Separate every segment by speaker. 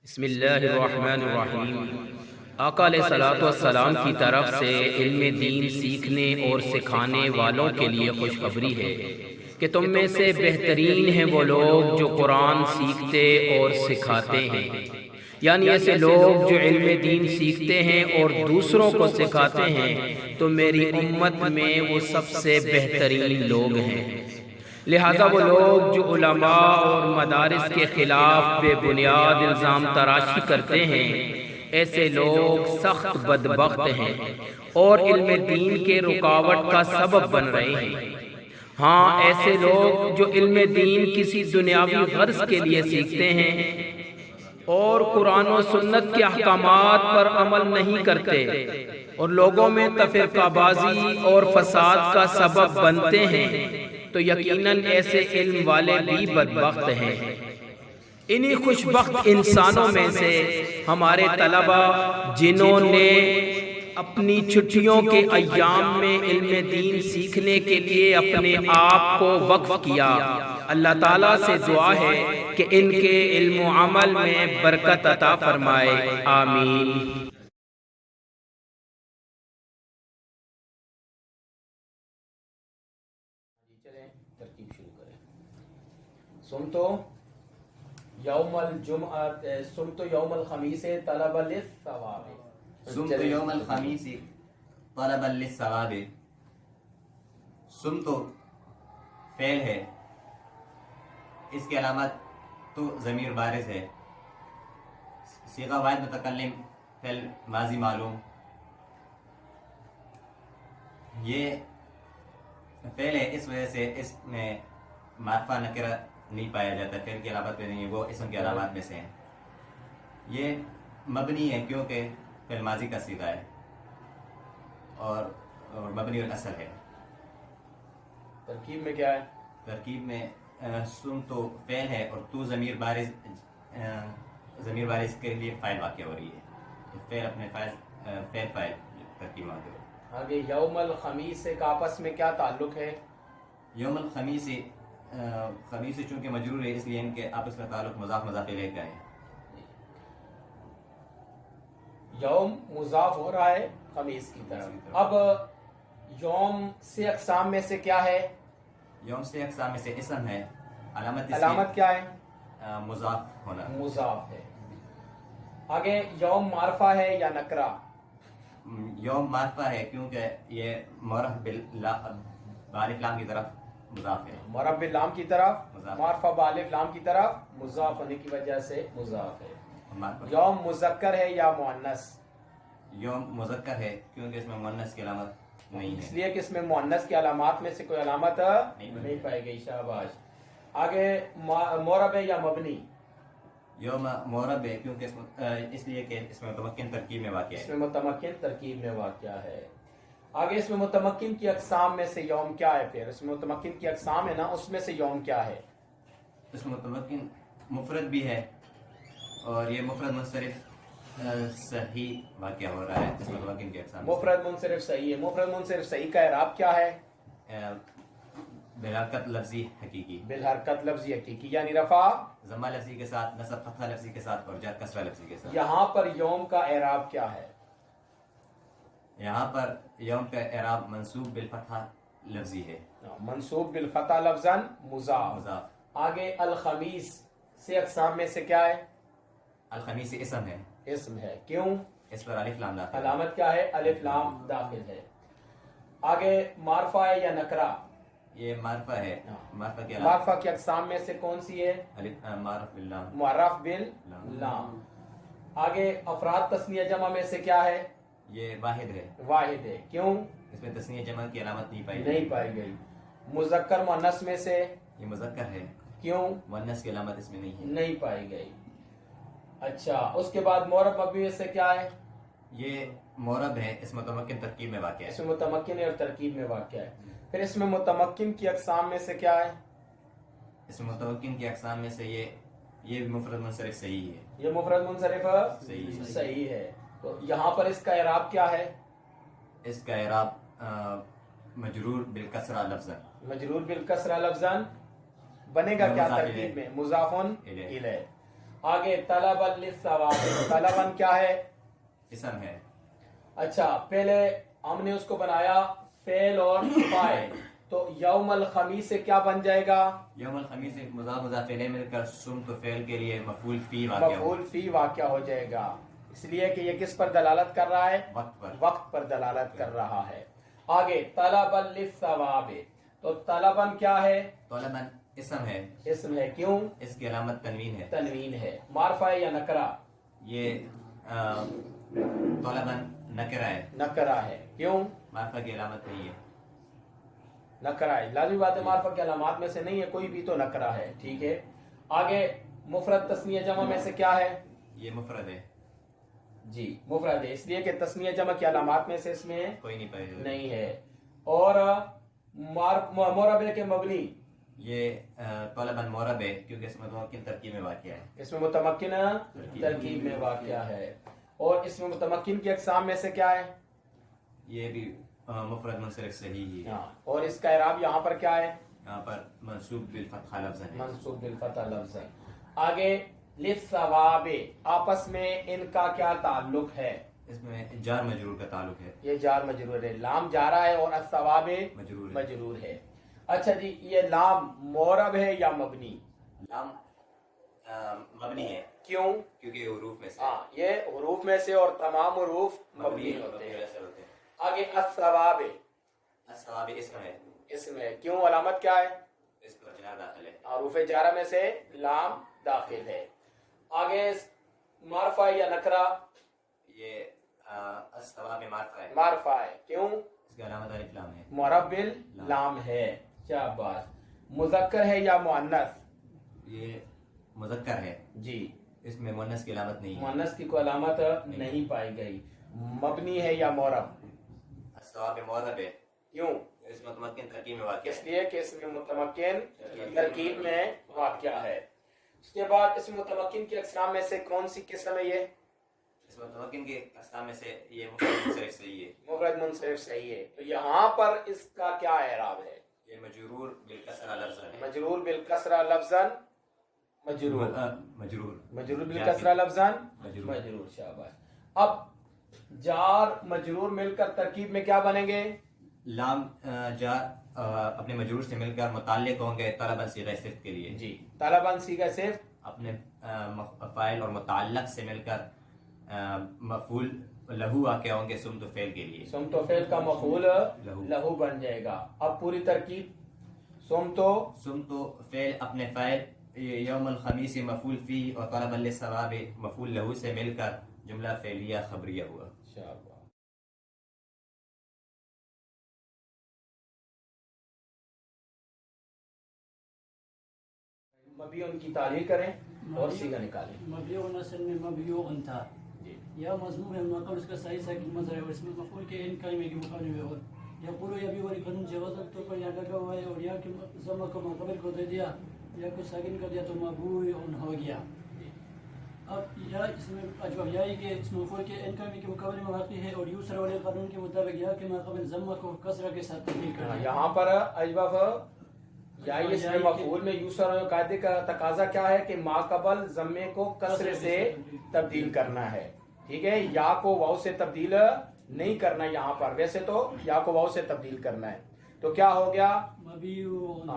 Speaker 1: بسم اللہ الرحمن الرحیم۔ آقا علیہ الصلوۃ والسلام کی طرف سے علم دین سیکھنے اور سکھانے والوں کے لیے خوشخبری ہے کہ تم میں سے بہترین ہیں وہ لوگ جو قرآن سیکھتے اور سکھاتے ہیں، یعنی ایسے لوگ جو علم دین سیکھتے ہیں اور دوسروں کو سکھاتے ہیں تو میری امت میں وہ سب سے بہترین لوگ ہیں۔ لہذا وہ لوگ جو علماء اور مدارس کے خلاف بے بنیاد الزام تراشی کرتے ہیں، ایسے لوگ سخت بدبخت ہیں اور علم دین کے رکاوٹ کا سبب بن رہے ہیں۔ ہاں، ایسے لوگ جو علم دین کسی دنیاوی غرض کے لیے سیکھتے ہیں اور قرآن و سنت کے احکامات پر عمل نہیں کرتے اور لوگوں میں تفرقہ بازی اور فساد کا سبب بنتے ہیں، تو یقیناً ایسے علم والے بھی بدبخت ہیں۔ انہی خوش بخت انسانوں میں سے ہمارے طلبہ جنہوں نے اپنی چھٹیوں کے ایام میں علم دین سیکھنے کے لیے اپنے آپ کو وقف کیا، اللہ تعالیٰ سے دعا ہے کہ ان کے علم و عمل میں برکت عطا فرمائے، آمین۔ ترکیب شروع کریں۔ سمت یوم الخمیس طلبا للثواب۔
Speaker 2: سمت یوم الخمیس طلبا للثواب۔ سمت فعل ہے، اس کی علامت تو ضمیر بارز ہے، صیغہ واحد متکلم فعل ماضی معلوم۔ یہ فعل ہے، اس وجہ سے اس میں معرفہ نکرہ نہیں پایا جاتا، فعل کی علامت میں نہیں ہے، وہ اسم کی علامات میں سے ہیں۔ یہ مبنی ہے کیونکہ فعل ماضی کا صیغہ ہے اور مبنی الاصل ہے۔
Speaker 1: ترکیب میں کیا ہے؟
Speaker 2: ترکیب میں سم تو فعل ہے اور تو ضمیر بارز کے لیے فاعل واقع ہو رہی ہے، فعل اپنے فاعل ترکیب واقع ہو رہی ہے۔
Speaker 1: آگے یوم الخمیس کا آپس میں کیا تعلق ہے؟
Speaker 2: یوم الخمیس خمیس چونکہ مجرور ہے، اس لیے ان کے آپس میں تعلق مضاف مضاف الیہ کا ہے۔
Speaker 1: یوم مضاف ہو رہا ہے خمیس کی طرف۔ اب یوم سے اقسام میں سے کیا ہے؟
Speaker 2: یوم سے اقسام میں سے اسم ہے،
Speaker 1: علامت کیا ہے؟
Speaker 2: مضاف ہونا،
Speaker 1: مضاف ہے۔ آگے یوم معرفہ ہے یا نکرہ؟
Speaker 2: یوم معرفہ ہے کیونکہ یہ معرف بالف لام کی طرف مضاف ہے،
Speaker 1: معرف باللام کی طرف، معرفہ بالف لام کی طرف مضاف ہونے کی وجہ سے مضاف ہے۔ یوم مذکر ہے یا مؤنث؟
Speaker 2: یوم مذکر ہے کیونکہ اس میں مؤنث کی علامت نہیں ہے،
Speaker 1: اس لیے کہ اس میں مؤنث کی علامات میں سے کوئی علامت نہیں پائی گئی، شاباش۔ آگے معرب ہے یا مبنی؟
Speaker 2: یوم معرب ہے کیونکہ اس لیے کہ اس میں متمکن ترکیب میں واقع ہے،
Speaker 1: اس میں متمکن ترکیب میں واقع ہے۔ آگے اس میں متمکن کی اقسام میں سے یوم کیا ہے؟ پھر اس میں متمکن کی اقسام ہے نا، اس میں سے یوم کیا ہے؟
Speaker 2: اس میں متمکن مفرد بھی ہے اور یہ مفرد منصرف صحیح واقع ہو رہا ہے، اس میں متمکن کی اقسام
Speaker 1: مفرد منصرف صحیح ہے۔ مفرد منصرف صحیح کا اعراب کیا ہے؟
Speaker 2: بالحرکت لفظی حقیقی،
Speaker 1: بالحرکت لفظی حقیقی، یعنی رفع
Speaker 2: ضمہ لفظی کے ساتھ، نصب فتحہ لفظی کے ساتھ اور جر کسرہ لفظی کے ساتھ۔
Speaker 1: یہاں پر یوم کا اعراب کیا ہے؟
Speaker 2: یہاں پر یوم کا اعراب منصوب بالفتحہ لفظی ہے،
Speaker 1: منصوب بالفتح لفظاً مضاف۔ آگے الخمیس سے اقسام میں سے کیا ہے؟
Speaker 2: الخمیس اسم ہے،
Speaker 1: اسم ہے، کیوں؟
Speaker 2: اس پر الف لام داخل ہے،
Speaker 1: علامت کیا ہے؟ الف لام داخل ہے۔ آگے معرفہ ہے یا نکرہ؟
Speaker 2: یہ معرفہ ہے، معرفہ کی
Speaker 1: معرفہ کی اقسام میں سے کون سی ہے؟
Speaker 2: معرف باللام،
Speaker 1: معرف باللام۔ آگے افراد تثنیہ جمع میں سے کیا ہے؟
Speaker 2: یہ واحد ہے،
Speaker 1: واحد ہے، کیوں؟
Speaker 2: اس میں تثنیہ جمع کی علامت
Speaker 1: نہیں پائی گئی۔ مذکر مؤنث میں سے؟
Speaker 2: یہ مذکر ہے،
Speaker 1: کیوں؟
Speaker 2: مؤنث کی علامت اس میں نہیں ہے،
Speaker 1: نہیں پائی گئی۔ اچھا، اس کے بعد معرب مبنی میں سے کیا ہے؟
Speaker 2: یہ معرب ہے، اس متمکن ترکیب میں واقع ہے،
Speaker 1: اس میں متمکن ہے اور ترکیب میں واقع ہے۔ پھر اس میں متمکن کی اقسام میں سے کیا ہے؟
Speaker 2: اس میں متمکن کی اقسام میں سے یہ مفرد منصرف صحیح ہے،
Speaker 1: یہ مفرد منصرف صحیح ہے۔ تو یہاں پر اس کا اعراب کیا ہے؟
Speaker 2: اس کا اعراب مجرور بالکسرہ لفظاً،
Speaker 1: مجرور بالکسرہ لفظاً بنے گا کیا ترکیب میں؟ مضاف الیہ۔ آگے طلبا للثواب، طلبن کیا ہے؟
Speaker 2: اسم ہے.
Speaker 1: اچھا پہلے ہم نے اس کو بنایا فعل اور فاعل، تو یوم الخمیس سے کیا بن جائے گا؟
Speaker 2: یوم الخمیس سے مضاف مضاف الیہ مل کر سم تو فعل کے لیے مفعول فی واقع ہوگا.
Speaker 1: مفعول فی واقع ہو جائے گا، اس لیے کہ یہ کس پر دلالت کر رہا ہے؟
Speaker 2: وقت پر.
Speaker 1: وقت پر دلالت کر رہا ہے. آگے طلبا للثواب، تو طلبن کیا ہے؟
Speaker 2: طلباً اسم ہے.
Speaker 1: اسم ہے، کیوں؟
Speaker 2: اس کی علامت تنوین ہے.
Speaker 1: تنوین ہے. معرفہ ہے یا نکرہ؟
Speaker 2: یہ طلباً نکرہ ہے.
Speaker 1: نکرہ ہے، کیوں؟
Speaker 2: معرفہ کی علامت نہیں ہے.
Speaker 1: نکرہ ہے، لازمی بات ہے، معرفہ کی علامات میں سے نہیں ہے کوئی بھی، تو نکرہ ہے. ٹھیک ہے. آگے مفرد تثنیہ جمع میں سے کیا ہے؟
Speaker 2: یہ مفرد ہے.
Speaker 1: جی مفرد ہے، اس لیے کہ تثنیہ جمع کی علامات میں سے اس میں
Speaker 2: کوئی نہیں پائے گا.
Speaker 1: نہیں ہے. اور مربع کے مبنی،
Speaker 2: یہ طلباً مرب ہے کیونکہ اس میں متمکن ترکیب میں واقع ہے.
Speaker 1: اس میں متمکن ترکیب میں واقع ہے. اور اس میں متمکن کی اقسام میں سے کیا ہے؟
Speaker 2: یہ بھی مفرد منصرف صحیح ہی ہے.
Speaker 1: ہاں. اور اس کا اعراب یہاں پر کیا ہے؟
Speaker 2: یہاں پر منصوب بالفتحہ لفظ ہے.
Speaker 1: منصوب بالفتح لفظ ہے. آگے للثواب، آپس میں ان کا کیا تعلق ہے؟
Speaker 2: اس میں جار مجرور کا تعلق ہے.
Speaker 1: یہ جار مجرور ہے، لام جارا ہے اور الثواب مجرور ہے. اچھا جی، یہ لام مورب ہے یا مبنی؟
Speaker 2: لام مبنی ہے.
Speaker 1: کیوں؟
Speaker 2: کیونکہ یہ حروف میں سے
Speaker 1: ہاں، یہ حروف میں سے اور تمام حروف مبنی ہوتے ہیں.
Speaker 2: ہوتے ہیں.
Speaker 1: آگے الثواب،
Speaker 2: الثواب اسم ہے.
Speaker 1: اس میں کیوں؟ علامت کیا ہے؟
Speaker 2: اس پر جار داخل ہے.
Speaker 1: حروف جارہ میں سے لام داخل ہے. آگے معرفہ یا نکرہ؟
Speaker 2: یہ الثواب معرفہ ہے.
Speaker 1: معرفہ ہے، کیوں؟
Speaker 2: اس کا علامت الف لام ہے.
Speaker 1: مربل لام ہے. کیا بات. مذکر ہے یا مؤنث؟
Speaker 2: یہ مذکر ہے.
Speaker 1: جی.
Speaker 2: اس میں مؤنث کی علامت نہیں ہے.
Speaker 1: مؤنث کی کوئی علامت نہیں پائی گئی. مبنی ہے یا معرب؟
Speaker 2: الثواب معرب ہے.
Speaker 1: کیوں؟
Speaker 2: اس متمکن ترکیب میں واقع
Speaker 1: اس
Speaker 2: ہے.
Speaker 1: لیے کہ اس میں متمکن ترکیب میں واقع ہے. اس کے بعد اس متمکن کی اقسام میں سے کون سی قسم ہے؟ یہ
Speaker 2: اس متمکن کے اقسام میں سے یہ مفرد منصرف صحیح ہے.
Speaker 1: مفرد منصرف صحیح ہے. تو یہاں پر اس کا کیا اعراب ہے؟
Speaker 2: یہ مجرور بالکسرہ لفظ ہے.
Speaker 1: مجرور بالکسرہ لفظاً مجرور.
Speaker 2: مجرور
Speaker 1: مجرور بالکسرہ لفظاً
Speaker 2: مجرور.
Speaker 1: مجرور. شاباش. اب جار مجرور مل کر ترکیب میں کیا بنیں گے؟
Speaker 2: لام جار اپنے مجرور سے مل کر متعلق ہوں گے طلباً صیغہ صفت کے لیے.
Speaker 1: جی. طلباً صیغہ صفت
Speaker 2: اپنے فاعل اور متعلق سے مل کر مفعول لہو واقع ہوں گے سمت و فعل کے لیے.
Speaker 1: سمت و فعل کا مفعول لہو بن جائے گا. اب پوری ترکیب سمت
Speaker 2: و فعل اپنے فاعل یوم الخمیس مفعول فی اور طلباً للثواب مفعول لہو سے مل کر جملہ فعلیہ خبریہ ہوا.
Speaker 1: شاباش. مبیون کی تعلیل کریں اور صیغہ نکالیں.
Speaker 3: مبیون اصل میں مبیون تھا.
Speaker 1: جی.
Speaker 3: یا مضموم ہے مقام اس کا صحیح ساکن مظہر ہے اور اس میں مفعول کے ان کلمے کے مقابلے میں اور یقول یا بھی والی قانون سے وضع تو پر یہاں لگا ہوا ہے اور یا کہ ضمہ کو مقابل کو دے دیا یا کو ساکن کر دیا تو مبیون ہو گیا. اب یا اس میں اجواب یائی کہ اس مفعول کے ان کلمے کے مقابلے میں واقع ہے اور یوسر والے قانون کے مطابق یا کہ مقابل ضمہ کو کسرہ کے ساتھ تبدیل کر دیا.
Speaker 1: یہاں پر اجوف یا اس میں مفعول میں یوسر قاعدے کا تقاضا کیا ہے کہ ما قبل ضمے کو کسرے سے تبدیل کرنا ہے. ٹھیک ہے. یا کو واو سے تبدیل نہیں کرنا یہاں پر، ویسے تو یا کو واو سے تبدیل کرنا ہے. تو کیا ہو گیا؟ مبیون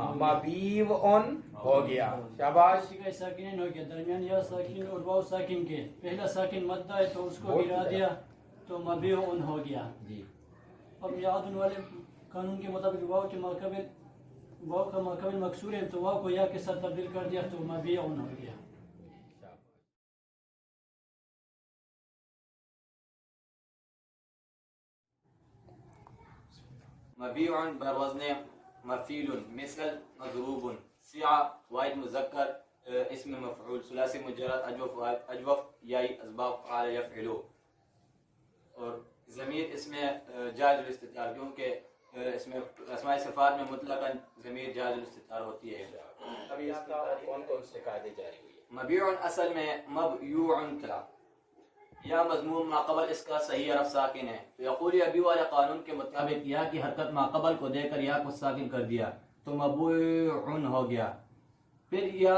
Speaker 1: ہو گیا. شاباش.
Speaker 3: کا ساکن ہو گیا درمیان یا ساکن اور واو ساکن کے پہلا ساکن مدہ ہے تو اس کو گرا دیا تو مبیون ہو گیا.
Speaker 1: جی.
Speaker 3: اب یاد والے قانون کے مطابق واو کے ماقبل واو کا ماقبل مکسور ہے تو واو کو یا کے ساتھ تبدیل کر دیا تو مبیون ہو گیا.
Speaker 2: مبيع بوزن مفعول مثل مضروب سعة واحد مذكر اسم مفعول ثلاثي مجرد اجوف یائی اسباب فعال یفعلو. اور ضمیر اس میں جائز الاستتار کیونکہ اس میں اسماء صفات میں مطلقاً ضمیر جائز الاستتار ہوتی ہے.
Speaker 1: ابھی اس کا کون کون سے قاعدے جاری ہوئی ہے؟
Speaker 2: مبیع اصل میں مبیوع تھا. یا مضمون ماقبل اس کا صحیح حرف ساکن ہے تو یقول ابی والے قانون کے مطابق یا کی حرکت ماقبل کو دے کر یا کو ساکن کر دیا تو مبیع ہو گیا.
Speaker 4: پھر یا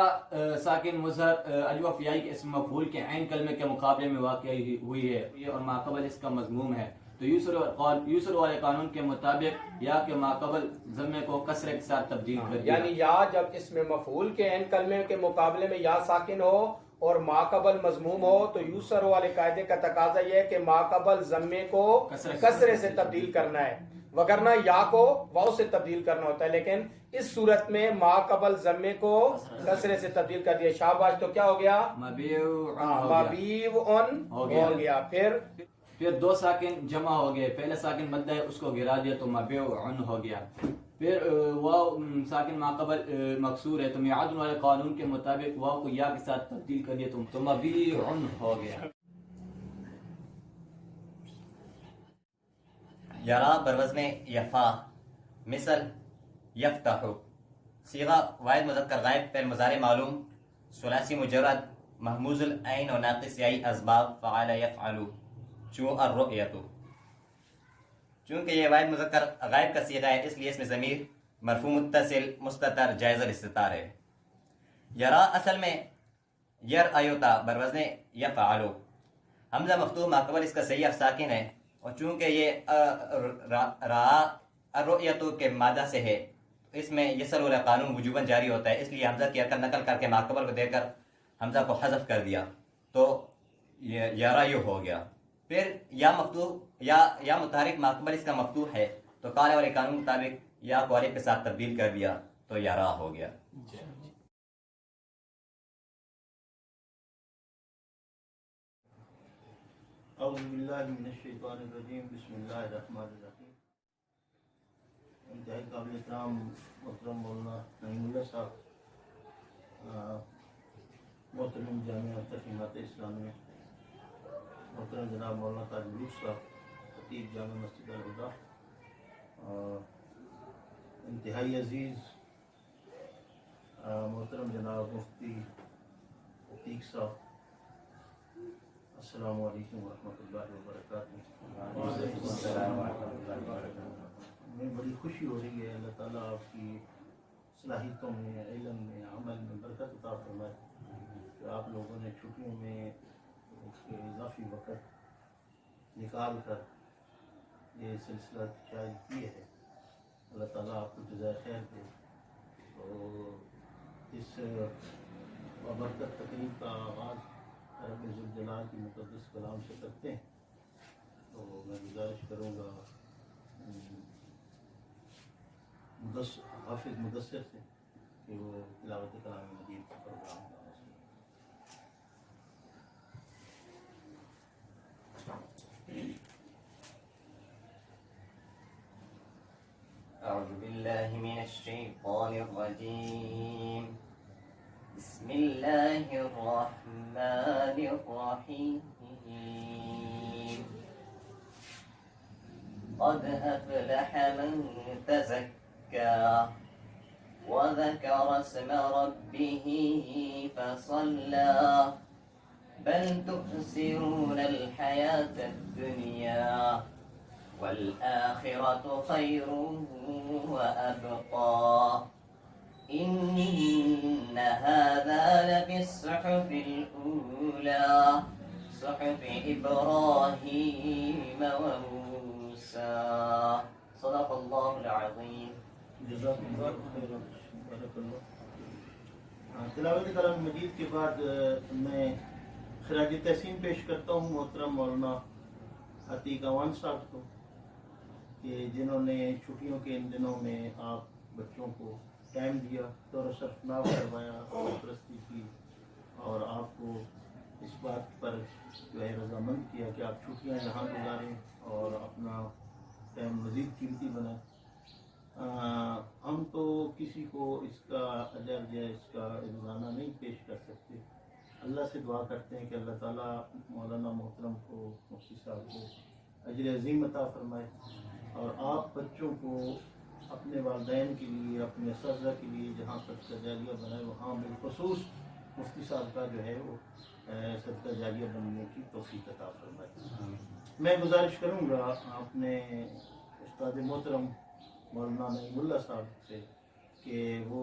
Speaker 4: ساکن مظہر الف فیائی کے اسم مفعول کے عین کلمے کے مقابلے میں واقع ہوئی ہے یہ اور ماقبل اس کا مضموم ہے تو یوسر والے قانون کے مطابق یا کے ماقبل ضمے کو کسرے کے ساتھ تبدیل کر دیا.
Speaker 5: یعنی یا جب اسم مفعول کے عین کلمے کے مقابلے میں یا ساکن ہو اور ماقبل مضموم ہو تو یوسر والے قاعدے کا تقاضا یہ ہے کہ ماقبل ضمے کو کسرے سے تبدیل کرنا ہے وگرنہ یا کو واو سے تبدیل کرنا ہوتا ہے لیکن اس صورت میں ماقبل ضمے کو کسرے سے تبدیل کر دیا. شاباش. تو کیا ہو گیا؟ مبیعن ہو گیا.
Speaker 4: پھر دو ساکن جمع ہو گئے پہلے ساکن مدہ ہے اس کو گرا دیا تو مبیعن ہو گیا. پھر واو ساکن ماقبل مکسور ہے تو میعاد والے قانون کے مطابق واو کو یا کے ساتھ تبدیل کر دیا تو مبیعن ہو گیا.
Speaker 2: یرا بروزن یفا مثل یفتح صیغہ واحد مذکر غائب فعل مضارع معلوم ثلاثی مجرد محموز العین و ناقص یائی اسباب فعل یفعل چون الرؤیت چونکہ یہ واحد مذکر غائب کا صیغہ ہے اس لیے اس میں ضمیر مرفوع متصل مستتر جائز الاستتار ہے. یرا اصل میں یرأیتا بروزن یفعل حمزہ مفتوح ماقبل اس کا صحیح حرف ساکن ہے اور چونکہ یہ را الرؤیت کے مادہ سے ہے اس میں یسر والا قانون وجوباً جاری ہوتا ہے اس لیے حمزہ کی حرکت نقل کر کے ماقبل کو دے کر حمزہ کو حذف کر دیا تو یرایو ہو گیا. پھر یا مفتوح یا متحرک ماقبل اس کا مفتوح ہے تو قاعدے والے قانون مطابق یا کو الف کے ساتھ تبدیل کر دیا تو یرا ہو گیا.
Speaker 6: اعوذ باللہ من الشیطان الرجیم بسم اللہ الرحمن الرحیم. انتہائی قابل احترام محترم مولانا نعیم اللہ صاحب محترم جامعہ تفہیمات اسلامیہ محترم جناب مولانا تاج العروج صاحب خطیب جامع مسجد الہدیٰ انتہائی عزیز محترم جناب مفتی عتیق صاحب السلام علیکم ورحمۃ اللہ وبرکاتہ. میں بڑی خوشی ہو رہی ہے اللہ تعالیٰ آپ کی صلاحیتوں میں علم میں عمل میں برکت عطا فرمائے کہ آپ لوگوں نے چھٹیوں میں ایک اضافی وقت نکال کر یہ سلسلہ شائع کیے ہے. اللہ تعالیٰ آپ کو جزائے خیر دے. تو اس بابرکت تقریب کا آغاز رب ذوالجلال کی مقدس کلام سے کرتے ہیں تو میں گزارش کروں گا حافظ مدثر سے کہ وہ تلاوت کلام مجید کا پروگرام
Speaker 2: اعوذ باللہ من الشیطان الرجیم بسم اللہ الرحمن الرحیم قد افلح من تزکا وذکر اسم ربه فصلى بل تؤثرون الحياة الدنيا والآخرة خير وأبقى إن هذا لفي الصحف الأولى صحف إبراهيم وموسى صدق الله العظيم.
Speaker 6: جزاک اللہ خیر بارک اللہ. تلاوت کلام مجید کے بعد میں خراج تحسین پیش کرتا ہوں محترم مولانا عتیق اوان صاحب کو کہ جنہوں نے چھٹیوں کے ان دنوں میں آپ بچوں کو ٹائم دیا دور صرف نہ کروایا اور پرستی کی اور آپ کو اس بات پر جو ہے رضامند کیا کہ آپ چھٹیاں یہاں گزاریں اور اپنا ٹائم مزید قیمتی بنائیں. ہم تو کسی کو اس کا اجر یا اس کا روزانہ نہیں پیش کر سکتے. اللہ سے دعا کرتے ہیں کہ اللہ تعالیٰ مولانا محترم کو مفتی صاحب کو اجر عظیم عطا فرمائے اور آپ بچوں کو اپنے والدین کے لیے اپنے اساتذہ کے لیے جہاں صدقہ جاریہ بنائے وہاں بالخصوص مفتی صاحب کا جو ہے وہ صدقہ جاریہ بننے کی توفیق عطا فرمائے. میں گزارش کروں گا اپنے استاد محترم مولانا نعیم اللہ صاحب سے کہ وہ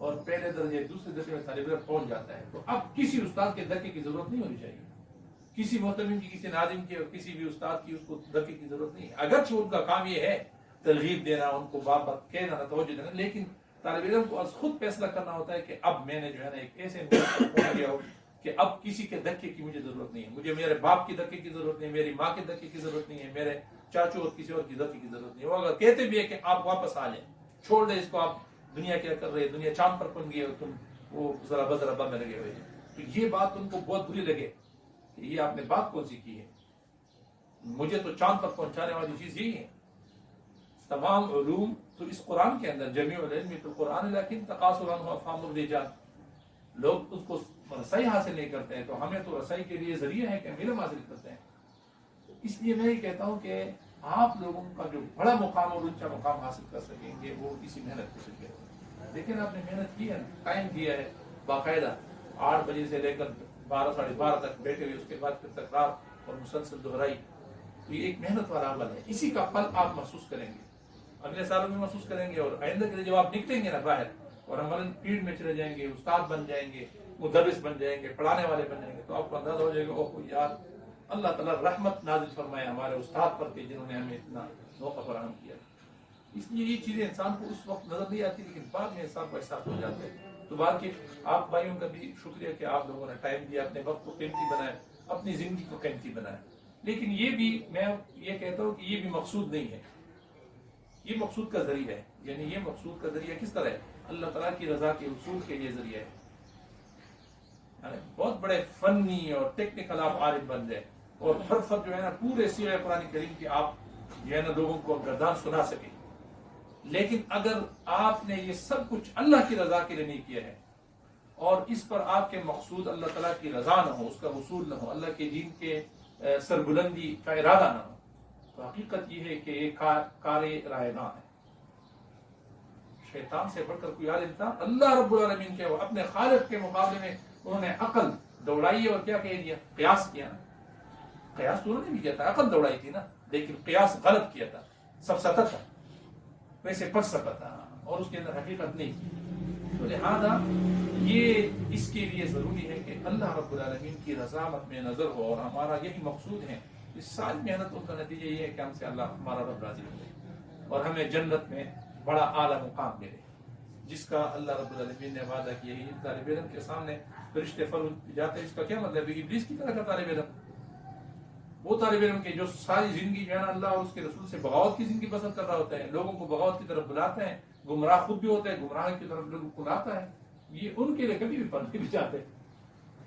Speaker 7: اور پہلے درجے دوسرے درجے میں طالب علم پہنچ جاتا ہے، تو اب کسی استاد کے دھکے کی ضرورت نہیں ہونی چاہیے، کسی محتمم کی، کسی ناظم کی اور کسی بھی استاد کی اس کو دھکے کی ضرورت نہیں ہے۔ اگرچہ ان کا کام یہ ہے ترغیب دینا، ان کو بات بات کہنا، توجہ دینا، لیکن طالب علم کو از خود فیصلہ کرنا ہوتا ہے کہ اب میں نے جو ہے نا ایک ایسے پہنچ گیا ہوں کہ اب کسی کے دھکے کی مجھے ضرورت نہیں ہے، مجھے میرے باپ کی دھکے کی ضرورت نہیں، میری ماں کے دھکے کی ضرورت نہیں ہے، میرے چاچو اور کسی اور کی دھکے کی ضرورت نہیں ہے۔ وہ اگر کہتے بھی ہے کہ آپ واپس آ جائیں، چھوڑ دیں اس کو، آپ دنیا کیا کر رہے ہیں، دنیا چاند پر پہنچ گئی اور تم وہ ذرا بذرا میں لگے ہوئے ہیں، تو یہ بات ان کو بہت بری لگے کہ یہ آپ نے بات کون سی کی ہے، مجھے تو چاند پر پہنچانے والی چیز یہی ہے۔ تمام علوم تو اس قرآن کے اندر، جمیع العلم تو قرآن، لیکن تقاصر عنہ افہام الرجال، لوگ اس کو رسائی حاصل نہیں کرتے ہیں، تو ہمیں تو رسائی کے لیے ذریعہ ہے کہ ہم علم حاصل کرتے ہیں۔ اس لیے میں یہ کہتا ہوں کہ آپ لوگوں کا جو بڑا مقام اور اونچا مقام حاصل کر سکیں گے وہ اسی محنت کے ذریعے ہوگا۔ لیکن آپ نے محنت کی ہے، قائم کیا ہے، باقاعدہ 8 بجے سے لے کر 12 ساڑھے 12 تک بیٹھے ہوئے، اس کے بعد پھر تکرار اور مسلسل دہرائی، تو یہ ایک محنت والا عمل ہے، اسی کا پھل آپ محسوس کریں گے، اگلے سالوں میں محسوس کریں گے، اور آئندہ کے لیے جب آپ نکلیں گے نا باہر اور ہمارے فیلڈ میں چلے جائیں گے، استاد بن جائیں گے، مدرس بن جائیں گے، پڑھانے والے بن جائیں گے، تو آپ کو اندازہ ہو جائے گا اوہ یار اللہ تعالیٰ رحمت نازل فرمائے ہمارے استاد پر کہ جنہوں نے ہمیں اتنا موقع فراہم کیا۔ اس لیے یہ چیزیں انسان کو اس وقت نظر نہیں آتی، لیکن بعد میں انسان کو احساس ہو جاتا ہے۔ تو بات کہ آپ بھائیوں کا بھی شکریہ کہ آپ لوگوں نے ٹائم دیا، اپنے وقت کو قیمتی بنایا، اپنی زندگی کو قیمتی بنایا، لیکن یہ بھی میں یہ کہتا ہوں کہ یہ بھی مقصود نہیں ہے، یہ مقصود کا ذریعہ ہے۔ یعنی یہ مقصود کا ذریعہ کس طرح ہے؟ اللہ تعالیٰ کی رضا کے حصول کے لیے ذریعہ ہے۔ یعنی بہت بڑے فنی اور ٹیکنیکل آپ عارف بن جائیں اور ہر جو ہے نا پورے سیرہ قرآن کریم کی آپ جو ہے نا لوگوں کو گردان سنا سکیں، لیکن اگر آپ نے یہ سب کچھ اللہ کی رضا کے لیے نہیں کیا ہے اور اس پر آپ کے مقصود اللہ تعالیٰ کی رضا نہ ہو، اس کا وصول نہ ہو، اللہ کے دین کے سربلندی کا ارادہ نہ ہو، تو حقیقت یہ ہے کہ یہ کار راہ نہ ہے۔ شیطان سے بڑھ کر کوئی عالم تھا؟ اللہ رب العالمین کے اپنے خالق کے مقابلے میں انہوں نے عقل دوڑائی اور کیا کہہ دیا؟ قیاس کیا نا۔ قیاس تو انہوں نے بھی کیا تھا، عقل دوڑائی تھی نا، لیکن قیاس غلط کیا تھا، سب سطح تھا، ویسے پڑھ سکتا تھا اور اس کے اندر حقیقت نہیں کی۔ تو لہذا یہ اس کے لیے ضروری ہے کہ اللہ رب العالمین کی رضا مد نظر ہو، اور ہمارا یہی مقصود ہے۔ اس ساری محنتوں کا نتیجہ یہ ہے کہ ہم سے اللہ ہمارا رب راضی ہو جائے اور ہمیں جنت میں بڑا اعلیٰ مقام ملے، جس کا اللہ رب العالمین نے وعدہ کیا ہے۔ طالب علم کے سامنے فرشتے فرشتے جاتے ہیں، اس کا کیا مطلب ہے؟ ابلیس کی طرح کا طالب علم، وہ طالب علم کے جو ساری زندگی جو ہے نا اللہ اور اس کے رسول سے بغاوت کی زندگی بسر کر رہا ہوتا ہے، لوگوں کو بغاوت کی طرف بلاتے ہیں، گمراہ خود بھی ہوتا ہے، گمراہ کی طرف لوگوں کو لاتا ہے، یہ ان کے لیے کبھی بھی پڑھنے بھی جاتے۔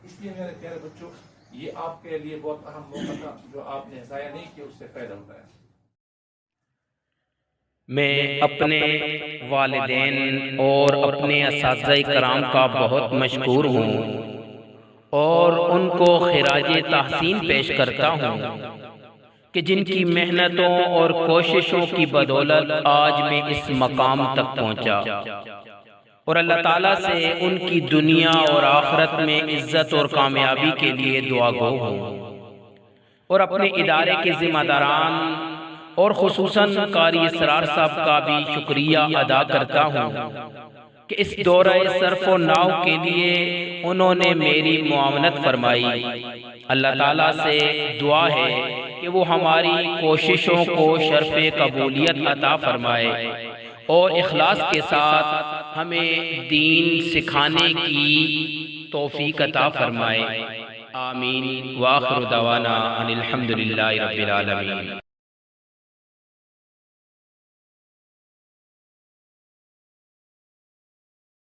Speaker 7: اس لیے میرے پیارے بچوں، یہ آپ کے لیے بہت اہم موقع تھا جو آپ نے ضائع نہیں کیا، اس سے فائدہ اٹھایا۔
Speaker 1: میں اپنے والدین اور اپنے اساتذہ کرام کا بہت مشکور ہوں اور ان کو خراج تحسین پیش کرتا ہوں کہ جن کی محنتوں اور کوششوں کی بدولت آج میں اس مقام تک پہنچا، اور اللہ تعالیٰ سے ان کی دنیا اور آخرت میں عزت اور کامیابی کے لیے دعا گو ہوں، اور اپنے ادارے کے ذمہ داران اور خصوصاً قاری اسرار صاحب کا بھی شکریہ ادا کرتا ہوں کہ اس دورہ صرف و ناو کے لیے انہوں نے میری معاونت فرمائی۔ اللہ تعالیٰ سے دعا ہے کہ وہ ہماری کوششوں کو شرف قبولیت عطا فرمائے اور اخلاص کے ساتھ ہمیں دین سکھانے کی توفیق عطا فرمائے۔ آمین۔ وآخر دعوانا ان الحمدللہ رب العالمین۔